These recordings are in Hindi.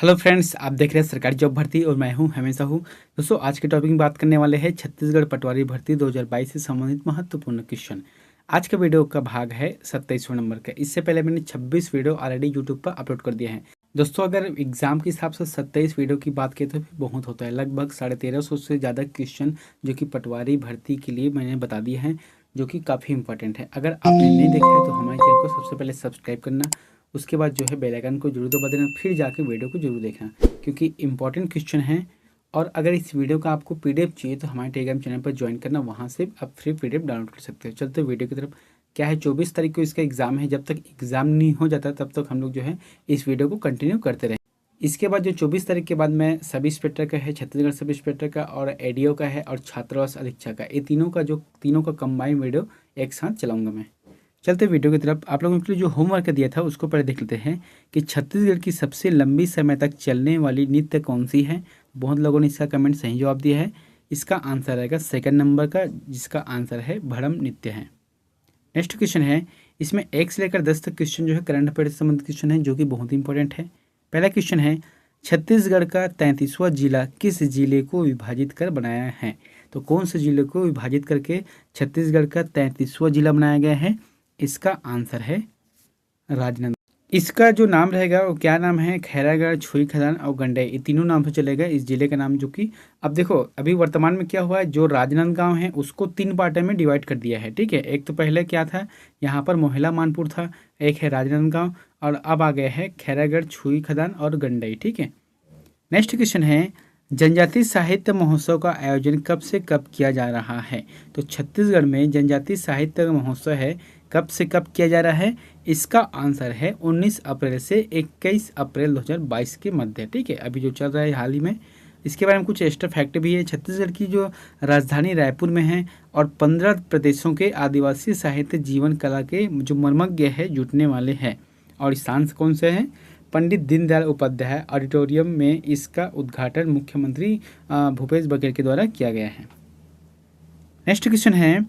हेलो फ्रेंड्स, आप देख रहे हैं सरकारी जॉब भर्ती और मैं हूं हमेशा हूं। दोस्तों, आज के टॉपिक में बात करने वाले हैं छत्तीसगढ़ पटवारी भर्ती 2022 से संबंधित महत्वपूर्ण क्वेश्चन। आज का वीडियो का भाग है 27वां नंबर का। इससे पहले मैंने 26 वीडियो ऑलरेडी यूट्यूब पर अपलोड कर दिए हैं। दोस्तों, अगर एग्जाम के हिसाब से 27 वीडियो की बात करें तो भी बहुत होता है। लगभग 1350 से ज़्यादा क्वेश्चन जो कि पटवारी भर्ती के लिए मैंने बता दिए हैं, जो कि काफ़ी इंपॉर्टेंट है। अगर आपने नहीं देखा है तो हमारे चैनल को सबसे पहले सब्सक्राइब करना, उसके बाद जो है बेल आइकन को जरूर दबा देना, फिर जाके वीडियो को जरूर देखना, क्योंकि इंपॉर्टेंट क्वेश्चन है। और अगर इस वीडियो का आपको पीडीएफ चाहिए तो हमारे टेलीग्राम चैनल पर ज्वाइन करना, वहाँ से आप फ्री पीडीएफ डाउनलोड कर सकते हो। चलते वीडियो की तरफ। क्या है, 24 तारीख को इसका एग्ज़ाम है। जब तक एग्ज़ाम नहीं हो जाता तब तक हम लोग जो है इस वीडियो को कंटिन्यू करते रहें। इसके बाद जो 24 तारीख के बाद में सब इंस्पेक्टर का है, छत्तीसगढ़ सब इंस्पेक्टर का और एडीओ का है और छात्रावास अधीक्षक का, ये तीनों का कंबाइंड वीडियो एक साथ चलाऊंगा मैं। चलते वीडियो की तरफ। आप लोगों के लिए जो होमवर्क दिया था उसको पहले देख लेते हैं कि छत्तीसगढ़ की सबसे लंबी समय तक चलने वाली नृत्य कौन सी है। बहुत लोगों ने इसका कमेंट सही जवाब दिया है। इसका आंसर रहेगा सेकंड नंबर का, जिसका आंसर है भड़म नृत्य है। नेक्स्ट क्वेश्चन है, इसमें 1 से लेकर 10 तक क्वेश्चन जो है करंट अफेयर से संबंधित क्वेश्चन है, जो कि बहुत इंपॉर्टेंट है। पहला क्वेश्चन है, छत्तीसगढ़ का 33वां जिला किस जिले को विभाजित कर बनाया है। तो कौन से जिले को विभाजित करके छत्तीसगढ़ का 33वां जिला बनाया गया है। इसका आंसर है राजनांदगांव। इसका जो नाम रहेगा वो क्या नाम है, खैरागढ़, छुई खदान और गंडई, ये तीनों नाम से चलेगा इस जिले का नाम। जो कि अब देखो, अभी वर्तमान में क्या हुआ है, जो राजनांदगांव है उसको 3 पार्ट में डिवाइड कर दिया है। ठीक है, एक तो पहले क्या था, यहाँ पर मोहला मानपुर था, एक है राजनांदगांव, और अब आ गया है खैरागढ़, छुई खदान और गंडई। ठीक है। नेक्स्ट क्वेश्चन है, जनजातीय साहित्य महोत्सव का आयोजन कब से कब किया जा रहा है। तो छत्तीसगढ़ में जनजातीय साहित्य महोत्सव है, कब से कब किया जा रहा है। इसका आंसर है 19 अप्रैल से 21 अप्रैल 2022 के मध्य। ठीक है, अभी जो चल रहा है हाल ही में। इसके बारे में कुछ एक्स्ट्रा फैक्ट भी है। छत्तीसगढ़ की जो राजधानी रायपुर में है और 15 प्रदेशों के आदिवासी साहित्य जीवन कला के जो मर्मज्ञ है जुटने वाले हैं। और स्थान कौन से हैं, पंडित दीनदयाल उपाध्याय ऑडिटोरियम में इसका उद्घाटन मुख्यमंत्री भूपेश बघेल के द्वारा किया गया है। नेक्स्ट क्वेश्चन है,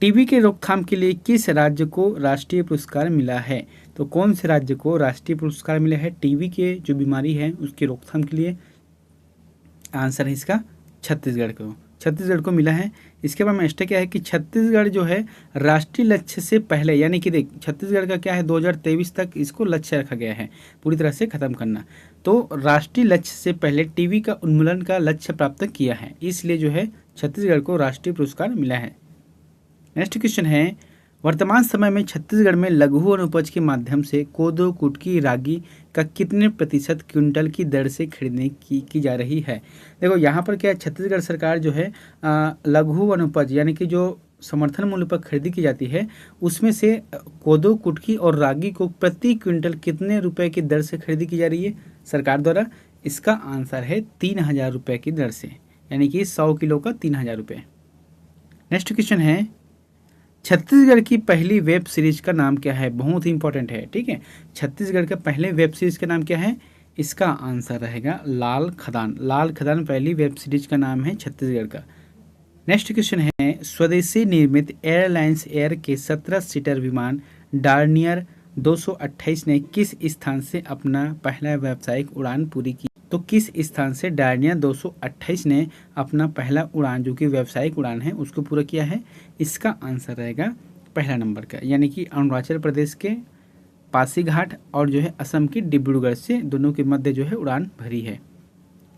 टीबी के रोकथाम के लिए किस राज्य को राष्ट्रीय पुरस्कार मिला है। तो कौन से राज्य को राष्ट्रीय पुरस्कार मिला है टीबी के जो बीमारी है उसकी रोकथाम के लिए। आंसर है इसका छत्तीसगढ़ को मिला है। इसके बाद में एक्स्ट्रा क्या है कि छत्तीसगढ़ जो है राष्ट्रीय लक्ष्य से पहले, यानी कि देख छत्तीसगढ़ का क्या है 2023 तक इसको लक्ष्य रखा गया है पूरी तरह से खत्म करना। तो राष्ट्रीय लक्ष्य से पहले टीबी का उन्मूलन का लक्ष्य प्राप्त किया है, इसलिए जो है छत्तीसगढ़ को राष्ट्रीय पुरस्कार मिला है। नेक्स्ट क्वेश्चन है, वर्तमान समय में छत्तीसगढ़ में लघु अनुपज के माध्यम से कोदो, कुटकी, रागी का कितने प्रतिशत क्विंटल की दर से खरीदने की जा रही है। देखो यहाँ पर क्या है, छत्तीसगढ़ सरकार जो है लघु अनुपज यानी कि जो समर्थन मूल्य पर खरीदी की जाती है, उसमें से कोदो, कुटकी और रागी को प्रति क्विंटल कितने रुपए की दर से खरीदी की जा रही है सरकार द्वारा। इसका आंसर है 3000 रुपये की दर से, यानी कि 100 किलो का 3000 रुपये। नेक्स्ट क्वेश्चन है, छत्तीसगढ़ की पहली वेब सीरीज का नाम क्या है। बहुत ही इंपॉर्टेंट है। ठीक है, छत्तीसगढ़ का पहले वेब सीरीज का नाम क्या है। इसका आंसर रहेगा लाल खदान पहली वेब सीरीज का नाम है छत्तीसगढ़ का। नेक्स्ट क्वेश्चन है, स्वदेशी निर्मित एयरलाइंस एयर के 17 सीटर विमान डार्नियर 228 ने किस स्थान से अपना पहला व्यावसायिक उड़ान पूरी की। तो किस स्थान से डार्नियर 228 ने अपना पहला उड़ान, जो कि व्यावसायिक उड़ान है, उसको पूरा किया है। इसका आंसर रहेगा पहला नंबर का, यानी कि अरुणाचल प्रदेश के पासीघाट और जो है असम की डिब्रूगढ़ से दोनों के मध्य जो है उड़ान भरी है।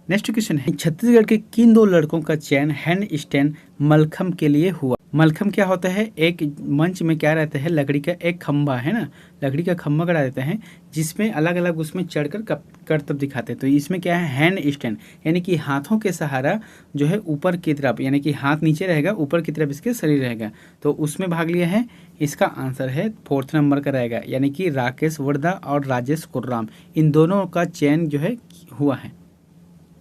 नेक्स्ट क्वेश्चन है, छत्तीसगढ़ के किन 2 लड़कों का चयन हैंड स्टैंड मलखम के लिए हुआ। मलखम क्या होता है, एक मंच में क्या रहता है, लकड़ी का एक खंभा है ना, लकड़ी का खंभा गड़ा देते हैं जिसमें अलग अलग उसमें चढ़कर करतब दिखाते हैं। तो इसमें क्या है, हैंड स्टैंड, यानी कि हाथों के सहारा जो है ऊपर की तरफ, यानी कि हाथ नीचे रहेगा, ऊपर की तरफ इसके शरीर रहेगा, तो उसमें भाग लिया है। इसका आंसर है 4th नंबर का रहेगा, यानी कि राकेश वर्धा और राजेश कुर्राम, इन दोनों का चयन जो है हुआ है।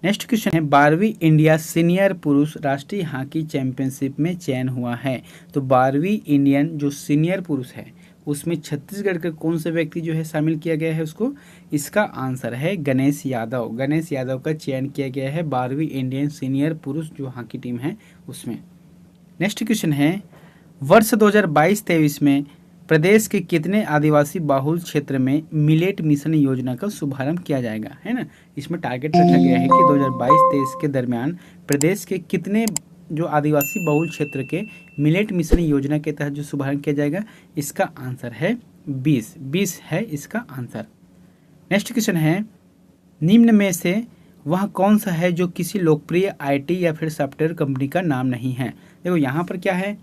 नेक्स्ट क्वेश्चन है, 12वीं इंडिया सीनियर पुरुष राष्ट्रीय हॉकी चैंपियनशिप में चयन हुआ है। तो 12वीं इंडियन जो सीनियर पुरुष है उसमें छत्तीसगढ़ के कौन से व्यक्ति जो है शामिल किया गया है उसको। इसका आंसर है गणेश यादव का चयन किया गया है 12वीं इंडियन सीनियर पुरुष जो हॉकी टीम है उसमें। नेक्स्ट क्वेश्चन है, वर्ष 2022-23 में प्रदेश के कितने आदिवासी बहुल क्षेत्र में मिलेट मिशन योजना का शुभारंभ किया जाएगा, है ना। इसमें टारगेट रखा गया है कि 2022-23 के दरमियान प्रदेश के कितने जो आदिवासी बहुल क्षेत्र के मिलेट मिशन योजना के तहत जो शुभारंभ किया जाएगा, इसका आंसर है 20 है इसका आंसर। नेक्स्ट क्वेश्चन है, निम्न में से वह कौन सा है जो किसी लोकप्रिय आईटी या फिर सॉफ्टवेयर कंपनी का नाम नहीं है। देखो यहाँ पर क्या है,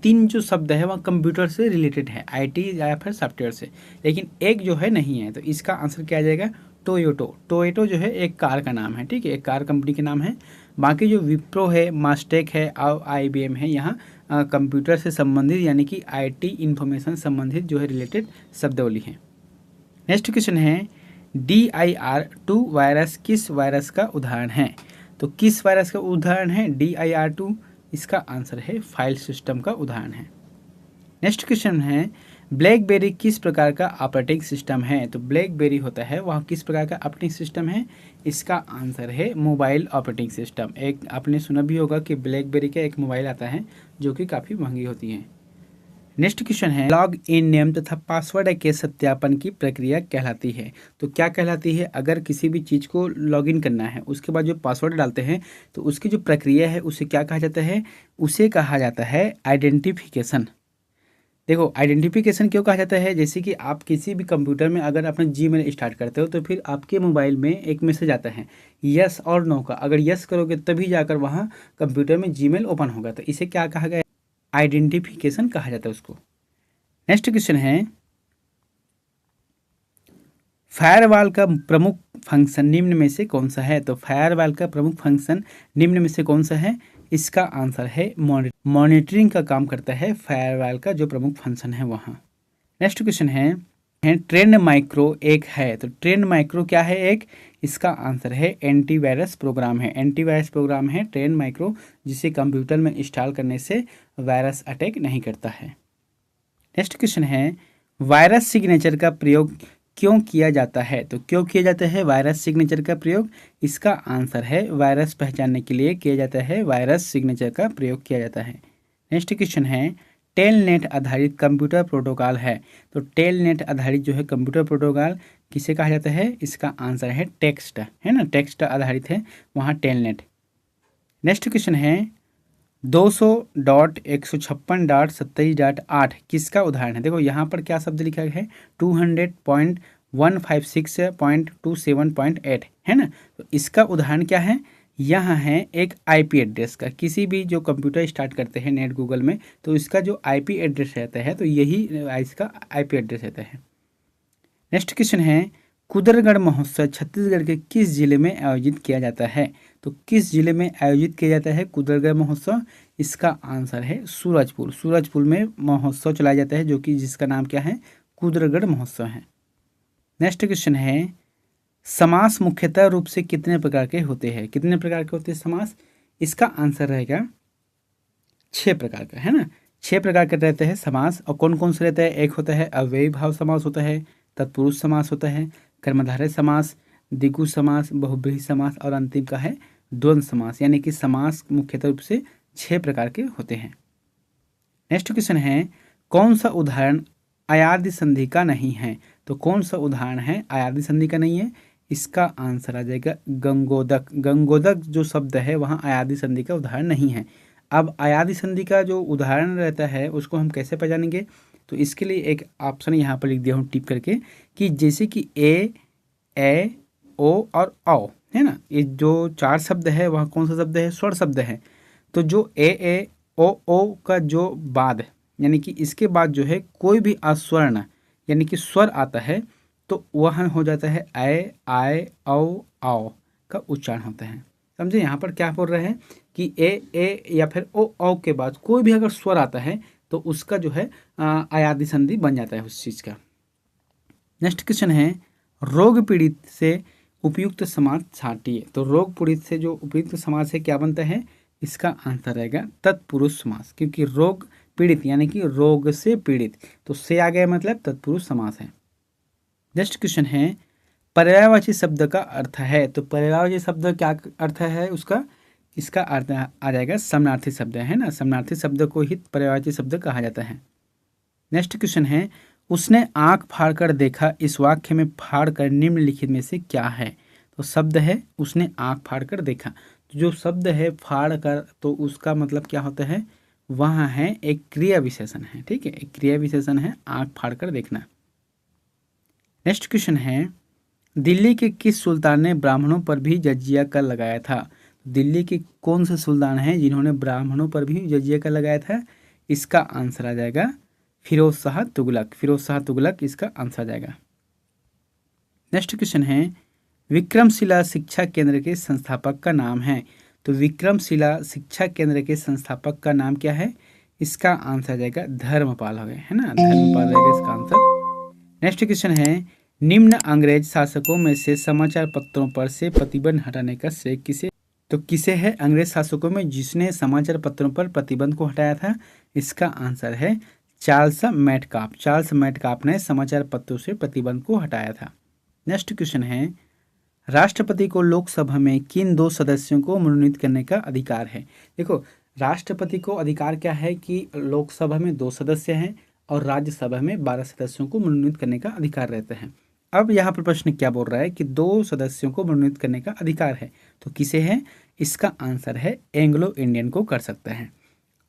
तीन जो शब्द है वह कंप्यूटर से रिलेटेड है, आईटी या फिर सॉफ्टवेयर से, लेकिन एक जो है नहीं है, तो इसका आंसर क्या आ जाएगा, टोयोटो। टोयोटो जो है एक कार का नाम है, ठीक है, एक कार कंपनी के नाम है। बाकी जो विप्रो है, मास्टेक है और IBM है, यहाँ कंप्यूटर से संबंधित यानी कि आईटी इंफॉर्मेशन संबंधित जो है रिलेटेड शब्दावली है। नेक्स्ट क्वेश्चन है, DIR2 वायरस किस वायरस का उदाहरण है। तो किस वायरस का उदाहरण है DIR2, इसका आंसर है फाइल सिस्टम का उदाहरण है। नेक्स्ट क्वेश्चन है, ब्लैकबेरी किस प्रकार का ऑपरेटिंग सिस्टम है। तो ब्लैकबेरी होता है वह किस प्रकार का ऑपरेटिंग सिस्टम है, इसका आंसर है मोबाइल ऑपरेटिंग सिस्टम। एक आपने सुना भी होगा कि ब्लैकबेरी का एक मोबाइल आता है जो कि काफ़ी महंगी होती है। नेक्स्ट क्वेश्चन है, लॉग इन नेम तथा पासवर्ड के सत्यापन की प्रक्रिया कहलाती है। तो क्या कहलाती है, अगर किसी भी चीज़ को लॉग इन करना है उसके बाद जो पासवर्ड डालते हैं तो उसकी जो प्रक्रिया है उसे क्या कहा जाता है, उसे कहा जाता है आइडेंटिफिकेशन। देखो आइडेंटिफिकेशन क्यों कहा जाता है, जैसे कि आप किसी भी कंप्यूटर में अगर अपना जीमेल स्टार्ट करते हो तो फिर आपके मोबाइल में एक मैसेज आता है यस और नो का, अगर यस करोगे तभी जाकर वहाँ कंप्यूटर में जीमेल ओपन होगा, तो इसे क्या कहा गया, आइडेंटिफिकेशन कहा जाता है उसको। नेक्स्ट क्वेश्चन है, फायरवॉल का प्रमुख फंक्शन निम्न में से कौन सा है। तो फायरवॉल का प्रमुख फंक्शन निम्न में से कौन सा है, इसका आंसर है मॉनिटरिंग का काम करता है फायरवॉल का जो प्रमुख फंक्शन है वहाँ। नेक्स्ट क्वेश्चन है, ट्रेंड माइक्रो एक है। तो ट्रेंड माइक्रो क्या है एक, इसका आंसर है एंटीवायरस प्रोग्राम है। एंटीवायरस प्रोग्राम है ट्रेंड माइक्रो, जिसे कंप्यूटर में इंस्टॉल करने से वायरस अटैक नहीं करता है। नेक्स्ट क्वेश्चन है, वायरस सिग्नेचर का प्रयोग क्यों किया जाता है। तो क्यों किया जाता है वायरस सिग्नेचर का प्रयोग, इसका आंसर है वायरस पहचानने के लिए किया जाता है, वायरस सिग्नेचर का प्रयोग किया जाता है। नेक्स्ट क्वेश्चन है, टेलनेट आधारित कंप्यूटर प्रोटोकॉल है। तो टेलनेट आधारित जो है कंप्यूटर प्रोटोकॉल किसे कहा जाता है, इसका आंसर है टेक्स्ट, है ना, टेक्स्ट आधारित है वहाँ टेलनेट। नेक्स्ट क्वेश्चन है, 200.156.27.8 किसका उदाहरण है। देखो यहाँ पर क्या शब्द लिखा है, 200.156.27.8 है ना, तो इसका उदाहरण क्या है, यहाँ है एक IP एड्रेस का। किसी भी जो कंप्यूटर स्टार्ट करते हैं नेट गूगल में तो इसका जो IP एड्रेस रहता है तो यही इसका IP एड्रेस रहता है। नेक्स्ट क्वेश्चन है, कुदरगढ़ महोत्सव छत्तीसगढ़ के किस जिले में आयोजित किया जाता है। तो किस जिले में आयोजित किया जाता है कुदरगढ़ महोत्सव, इसका आंसर है सूरजपुर। सूरजपुर में महोत्सव चलाया जाता है जो कि जिसका नाम क्या है, कुदरगढ़ महोत्सव है। नेक्स्ट क्वेश्चन है, समास मुख्यतः रूप से कितने प्रकार के होते हैं, कितने प्रकार के होते हैं समास, इसका आंसर रहेगा 6 प्रकार का, है ना, 6 प्रकार के रहते हैं समास। और कौन कौन से रहते हैं, एक होता है अव्ययी भाव समास होता है, तत्पुरुष समास होता है, कर्मधारय समास, द्विगु समास, बहुब्रीहि समास और अंतिम का है द्वंद्व समास। यानी कि समास मुख्यतः रूप से 6 प्रकार के होते हैं। नेक्स्ट क्वेश्चन है, कौन सा उदाहरण अयादि संधि का नहीं है। तो कौन सा उदाहरण है अयादि संधि का नहीं है, इसका आंसर आ जाएगा गंगोदक। गंगोदक जो शब्द है वहाँ अयादि संधि का उदाहरण नहीं है। अब अयादि संधि का जो उदाहरण रहता है उसको हम कैसे पहचानेंगे, तो इसके लिए एक ऑप्शन यहाँ पर लिख दिया हूँ टिप करके कि जैसे कि ए ओ और औ है ना, ये जो 4 शब्द है वह कौन सा शब्द है, स्वर शब्द है। तो जो ए ओ का जो बाद यानी कि इसके बाद जो है कोई भी अस्वर्ण यानी कि स्वर आता है तो वह हो जाता है ऐ आय औ आओ का उच्चारण होता है। समझे, यहाँ पर क्या बोल रहे हैं कि ए या फिर ओ के बाद कोई भी अगर स्वर आता है तो उसका जो है अयादि संधि बन जाता है उस चीज़ का। नेक्स्ट क्वेश्चन है, रोग पीड़ित से उपयुक्त समास छांटिए। तो रोग पीड़ित से जो उपयुक्त समास है क्या बनता है, इसका आंसर रहेगा तत्पुरुष समास, क्योंकि रोग पीड़ित यानी कि रोग से पीड़ित, तो से आ गया मतलब तत्पुरुष समास है। नेक्स्ट क्वेश्चन है, पर्यायवाची शब्द का अर्थ है। तो पर्यायवाची शब्द क्या अर्थ है उसका, इसका अर्थ आ जाएगा समानार्थी शब्द, है ना, समानार्थी शब्द को ही पर्यायवाची शब्द कहा जाता है। नेक्स्ट क्वेश्चन है, उसने आंख फाड़कर देखा, इस वाक्य में फाड़कर निम्नलिखित में से क्या है? तो शब्द है उसने आंख फाड़कर देखा। तो जो शब्द है फाड़कर, तो उसका मतलब क्या होता है? वहाँ है एक क्रिया विशेषण है। ठीक है, एक क्रिया विशेषण है आंख फाड़कर देखना। नेक्स्ट क्वेश्चन है, दिल्ली के किस सुल्तान ने ब्राह्मणों पर भी जजिया कर लगाया था? दिल्ली के कौन से सुल्तान हैं जिन्होंने ब्राह्मणों पर भी जजिया कर लगाया था? इसका आंसर आ जाएगा फिरोज शाह तुगलक। फिरोज शाह तुगलक इसका आंसर आ जाएगा। नेक्स्ट क्वेश्चन है, विक्रमशिला शिक्षा केंद्र के संस्थापक का नाम है? तो विक्रमशिला शिक्षा केंद्र के संस्थापक का नाम क्या है? इसका आंसर आ जाएगा धर्मपाल हो गए, है ना, धर्मपाल रहेगा इसका आंसर। नेक्स्ट क्वेश्चन है, निम्न अंग्रेज शासकों में से समाचार पत्रों पर से प्रतिबंध हटाने का श्रेय किसे? तो किसे है अंग्रेज शासकों में जिसने समाचार पत्रों पर प्रतिबंध को हटाया था? इसका आंसर है चार्ल्स मेटकाफ। चार्ल्स मेटकाफ ने समाचार पत्रों से प्रतिबंध को हटाया था। नेक्स्ट क्वेश्चन है, राष्ट्रपति को लोकसभा में किन 2 सदस्यों को मनोनीत करने का अधिकार है? देखो, राष्ट्रपति को अधिकार क्या है कि लोकसभा में 2 सदस्य हैं और राज्यसभा में 12 सदस्यों को मनोनीत करने का अधिकार रहता है। अब यहाँ पर प्रश्न क्या बोल रहा है कि 2 सदस्यों को मनोनीत करने का अधिकार है, तो किसे है? इसका आंसर है एंग्लो इंडियन को कर सकते हैं।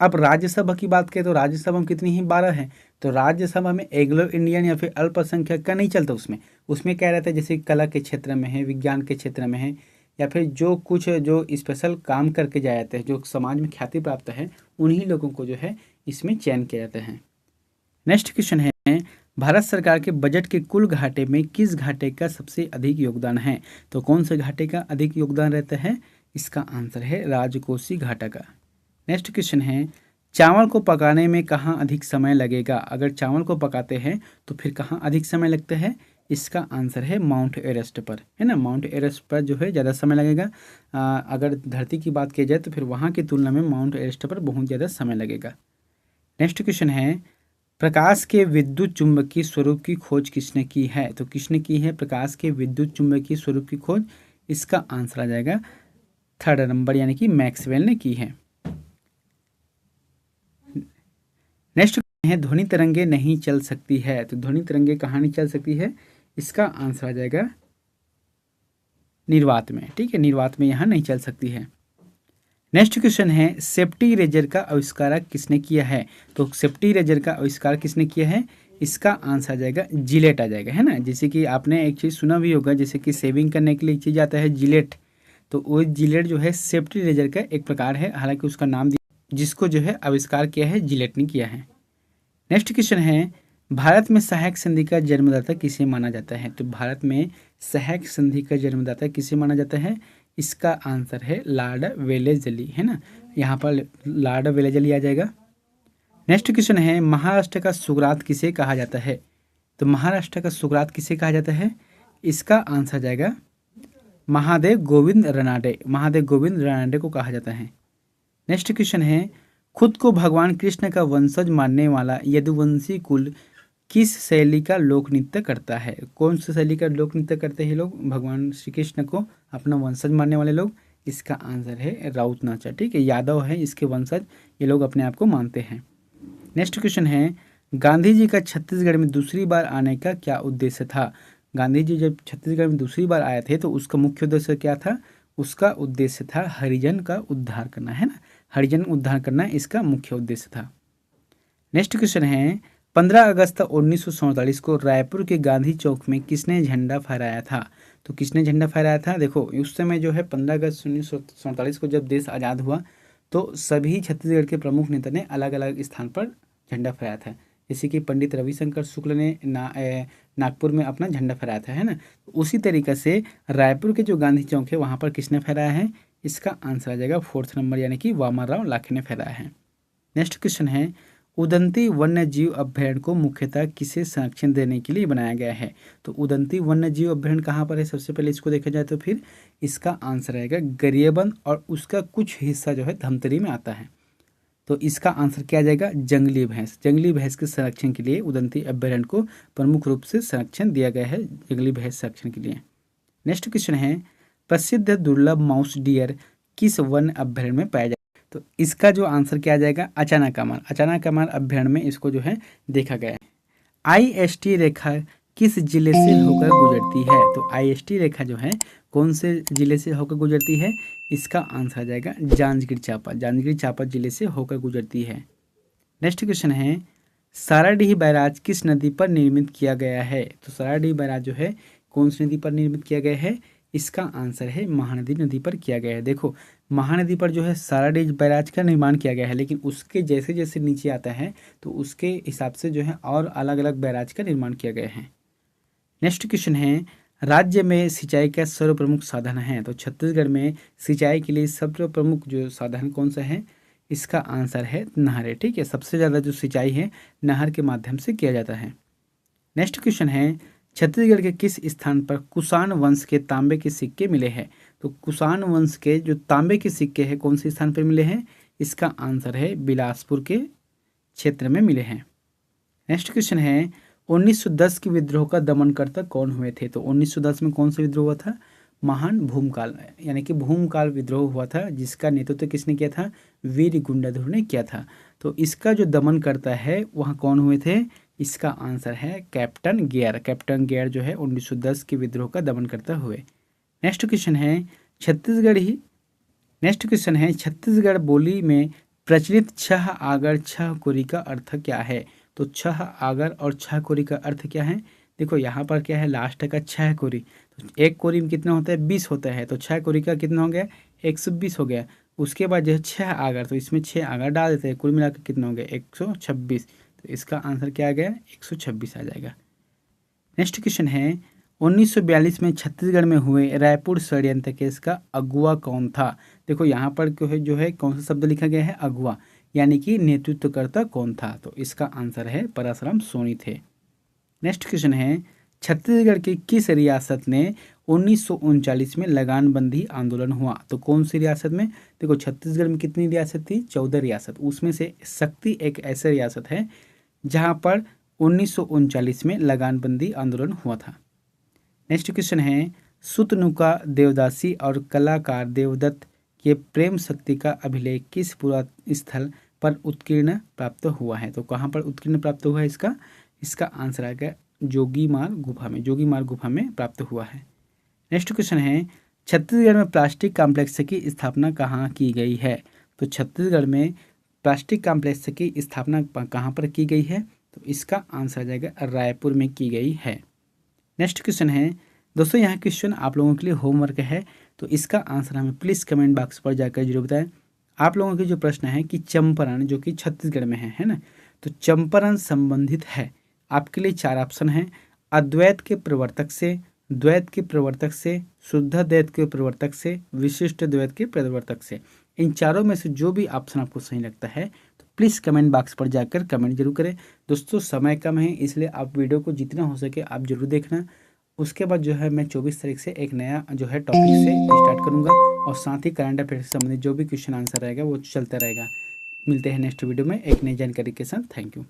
अब राज्यसभा की बात करें तो राज्यसभा में कितनी ही 12 है, तो राज्यसभा में एंग्लो इंडियन या फिर अल्पसंख्यक का नहीं चलता। उसमें क्या रहता है, जैसे कला के क्षेत्र में है, विज्ञान के क्षेत्र में है, या फिर जो कुछ जो स्पेशल काम करके जाए जाते हैं, जो समाज में ख्याति प्राप्त है, उन्हीं लोगों को जो है इसमें चयन किया जाता है। नेक्स्ट क्वेश्चन है, भारत सरकार के बजट के कुल घाटे में किस घाटे का सबसे अधिक योगदान है? तो कौन से घाटे का अधिक योगदान रहता है? इसका आंसर है राजकोषीय घाटा का। नेक्स्ट क्वेश्चन है, चावल को पकाने में कहाँ अधिक समय लगेगा? अगर चावल को पकाते हैं तो फिर कहाँ अधिक समय लगता है? इसका आंसर है माउंट एवरेस्ट पर, है ना, माउंट एवरेस्ट पर जो है ज़्यादा समय लगेगा। अगर धरती की बात की जाए तो फिर वहाँ की तुलना में माउंट एवरेस्ट पर बहुत ज़्यादा समय लगेगा। नेक्स्ट क्वेश्चन है, प्रकाश के विद्युत चुंबकीय स्वरूप की खोज किसने की है? तो किसने की है प्रकाश के विद्युत चुंबकीय स्वरूप की खोज? इसका आंसर आ जाएगा 3rd नंबर, यानी कि मैक्सवेल ने की है। नेक्स्ट है, ध्वनि तरंगे नहीं चल सकती है? तो ध्वनि तरंगे कहाँ नहीं चल सकती है? इसका आंसर आ जाएगा निर्वात में। ठीक है, निर्वात में यहाँ नहीं चल सकती है। नेक्स्ट क्वेश्चन है, सेफ्टी रेजर का आविष्कार किसने किया है? तो सेफ्टी रेजर का आविष्कार किसने किया है? इसका आंसर आ जाएगा जिलेट आ जाएगा, है ना। जैसे कि आपने एक चीज़ सुना भी होगा, जैसे कि सेविंग करने के लिए एक चीज़ आता है जिलेट, तो वो जिलेट जो है सेफ्टी रेजर का एक प्रकार है, हालांकि उसका नाम जिसको जो है आविष्कार किया है जिलेट ने किया है। नेक्स्ट क्वेश्चन है, भारत में सहायक संधि का जन्मदाता किसे माना जाता है? तो भारत में सहायक संधि का जन्मदाता किसे माना जाता है? इसका आंसर है लॉर्ड वेलेस्ली, है ना, यहाँ पर लॉर्ड वेलेस्ली आ जाएगा। नेक्स्ट क्वेश्चन है, महाराष्ट्र का सुकरात किसे कहा जाता है? तो महाराष्ट्र का सुकरात किसे कहा जाता है? इसका आंसर जाएगा महादेव गोविंद रानडे। महादेव गोविंद रानडे को कहा जाता है। नेक्स्ट क्वेश्चन है, खुद को भगवान कृष्ण का वंशज मानने वाला यदुवंशी कुल किस शैली का लोक नृत्य करता है? कौन सी शैली का लोक नृत्य करते हैं लोग भगवान श्री कृष्ण को अपना वंशज मानने वाले लोग? इसका आंसर है राउत नाचा। ठीक है, यादव है इसके वंशज, ये लोग अपने आप को मानते हैं। नेक्स्ट क्वेश्चन है, गांधी जी का छत्तीसगढ़ में दूसरी बार आने का क्या उद्देश्य था? गांधी जी जब छत्तीसगढ़ में दूसरी बार आए थे तो उसका मुख्य उद्देश्य क्या था? उसका उद्देश्य था हरिजन का उद्धार करना, है ना, हरिजन उद्धार करना इसका मुख्य उद्देश्य था। नेक्स्ट क्वेश्चन है, 15 अगस्त 1947 को रायपुर के गांधी चौक में किसने झंडा फहराया था? तो किसने झंडा फहराया था? देखो, उस समय जो है 15 अगस्त 1947 को जब देश आज़ाद हुआ तो सभी छत्तीसगढ़ के प्रमुख नेता ने अलग अलग स्थान पर झंडा फहराया था। जैसे कि पंडित रविशंकर शुक्ल ने नागपुर में अपना झंडा फहराया था, है ना। उसी तरीके से रायपुर के जो गांधी चौक है वहाँ पर किसने फहराया है? इसका आंसर आ जाएगा 4th नंबर, यानी कि वामनराव लाखे ने फहराया है। नेक्स्ट क्वेश्चन है, उदंती वन्य जीव अभ्यारण्य को मुख्यतः किसे संरक्षण देने के लिए बनाया गया है? तो उदंती वन्य जीव अभ्यारण्य कहाँ पर है? सबसे पहले इसको देखा जाए तो फिर इसका आंसर आएगा गरियाबंद, और उसका कुछ हिस्सा जो है धमतरी में आता है। तो इसका आंसर क्या आ जाएगा? जंगली भैंस। जंगली भैंस के संरक्षण के लिए उदंती अभ्यारण्य को प्रमुख रूप से संरक्षण दिया गया है, जंगली भैंस संरक्षण के लिए। नेक्स्ट क्वेश्चन है, प्रसिद्ध दुर्लभ माउस डियर किस वन अभ्यारण्य में पाया जाए? तो इसका जो आंसर क्या आ जाएगा, अचानक का मान। अचानक का मान अभ्यारण्य में इसको जो है देखा गया है। IST रेखा किस जिले से होकर गुजरती है? तो IST रेखा जो है कौन से जिले से होकर गुजरती है? इसका आंसर आ जाएगा जांजगीर चांपा। जांजगीर चांपा जिले से होकर गुजरती है। नेक्स्ट क्वेश्चन है, साराडीह बैराज किस नदी पर निर्मित किया गया है? तो साराडीह बैराज जो है कौन सी नदी पर निर्मित किया गया है? इसका आंसर है महानदी नदी पर किया गया है। देखो, महानदी पर जो है साराडीह बैराज का निर्माण किया गया है, लेकिन उसके जैसे जैसे नीचे आता है तो उसके हिसाब से जो है और अलग अलग बैराज का निर्माण किया गया है। नेक्स्ट क्वेश्चन है, राज्य में सिंचाई का सर्वप्रमुख साधन है? तो छत्तीसगढ़ में सिंचाई के लिए सबसे प्रमुख जो साधन कौन सा है? इसका आंसर है नहरें। ठीक है, सबसे ज़्यादा जो सिंचाई है नहर के माध्यम से किया जाता है। नेक्स्ट क्वेश्चन है, छत्तीसगढ़ के किस स्थान पर कुषाण वंश के तांबे के सिक्के मिले हैं? तो कुषाण वंश के जो तांबे के सिक्के हैं कौन से स्थान पर मिले हैं? इसका आंसर है बिलासपुर के क्षेत्र में मिले हैं। नेक्स्ट क्वेश्चन है, 1910 के विद्रोह का दमनकर्ता कौन हुए थे? तो 1910 में कौन सा विद्रोह हुआ था? महान भूमकाल यानी कि भूमकाल विद्रोह हुआ था, जिसका नेतृत्व किसने किया था? वीर गुंडाधुर ने किया था। तो इसका जो दमन करता है वहाँ कौन हुए थे? इसका आंसर है कैप्टन गेयर। कैप्टन गेयर जो है 1910 के विद्रोह का दमन करता हुए। नेक्स्ट क्वेश्चन है, छत्तीसगढ़ बोली में प्रचलित छह आगर छह कोरी का अर्थ क्या है? तो छह आगर और छह कोरी का अर्थ क्या है? देखो यहाँ पर क्या है, लास्ट का छह कोरी, तो एक कोरी में कितना होता है? 20 होता है, तो छह कोरी का कितना हो गया? 120 हो गया। उसके बाद जो है छह आगर, तो इसमें छह आगर डाल देते हैं, कुल मिलाकर कितना हो गया? 126। तो इसका आंसर क्या आ गया? 126 आ जाएगा। नेक्स्ट क्वेश्चन है, 1942 में छत्तीसगढ़ में हुए रायपुर षड्यंत्र केस का अगुआ कौन था? देखो यहाँ पर जो है कौन सा शब्द लिखा गया है? अगुआ, यानी कि नेतृत्वकर्ता कौन था? तो इसका आंसर है परशुराम सोनी थे। नेक्स्ट क्वेश्चन है, छत्तीसगढ़ की किस रियासत ने 1939 में लगानबंदी आंदोलन हुआ? तो कौन सी रियासत में? देखो छत्तीसगढ़ में कितनी रियासत थी? 14 रियासत, उसमें से शक्ति एक ऐसी रियासत है जहां पर 1939 में लगानबंदी आंदोलन हुआ था। नेक्स्ट क्वेश्चन है, सुतनुका देवदासी और कलाकार देवदत्त के प्रेम शक्ति का अभिलेख किस पुरातन स्थल पर उत्कीर्ण प्राप्त हुआ है? तो कहाँ पर उत्कीर्ण प्राप्त हुआ है? इसका आंसर आ गया जोगीमार गुफा में प्राप्त हुआ है। नेक्स्ट क्वेश्चन है, छत्तीसगढ़ में प्लास्टिक कॉम्प्लेक्स की स्थापना कहाँ की गई है? तो छत्तीसगढ़ में प्लास्टिक कॉम्प्लेक्स की स्थापना कहाँ पर की गई है? तो इसका आंसर आ जाएगा रायपुर में की गई है। नेक्स्ट क्वेश्चन है, दोस्तों यहाँ क्वेश्चन आप लोगों के लिए होमवर्क है, तो इसका आंसर हमें प्लीज़ कमेंट बॉक्स पर जाकर जरूर बताएं। आप लोगों के जो प्रश्न है कि चंपारण जो कि छत्तीसगढ़ में है ना, तो चंपारण संबंधित है। आपके लिए 4 ऑप्शन हैं, अद्वैत के प्रवर्तक से, द्वैत के प्रवर्तक से, शुद्ध द्वैत के प्रवर्तक से, विशिष्ट द्वैत के प्रवर्तक से। इन चारों में से जो भी ऑप्शन आपको सही लगता है तो प्लीज़ कमेंट बॉक्स पर जाकर कमेंट जरूर करें। दोस्तों समय कम है, इसलिए आप वीडियो को जितना हो सके आप जरूर देखना। उसके बाद जो है मैं 24 तारीख से एक नया जो है टॉपिक से स्टार्ट करूँगा, और साथ ही करंट अफेयर से संबंधित जो भी क्वेश्चन आंसर रहेगा वो चलता रहेगा। मिलते हैं नेक्स्ट वीडियो में एक नई जानकारी के साथ। Thank you.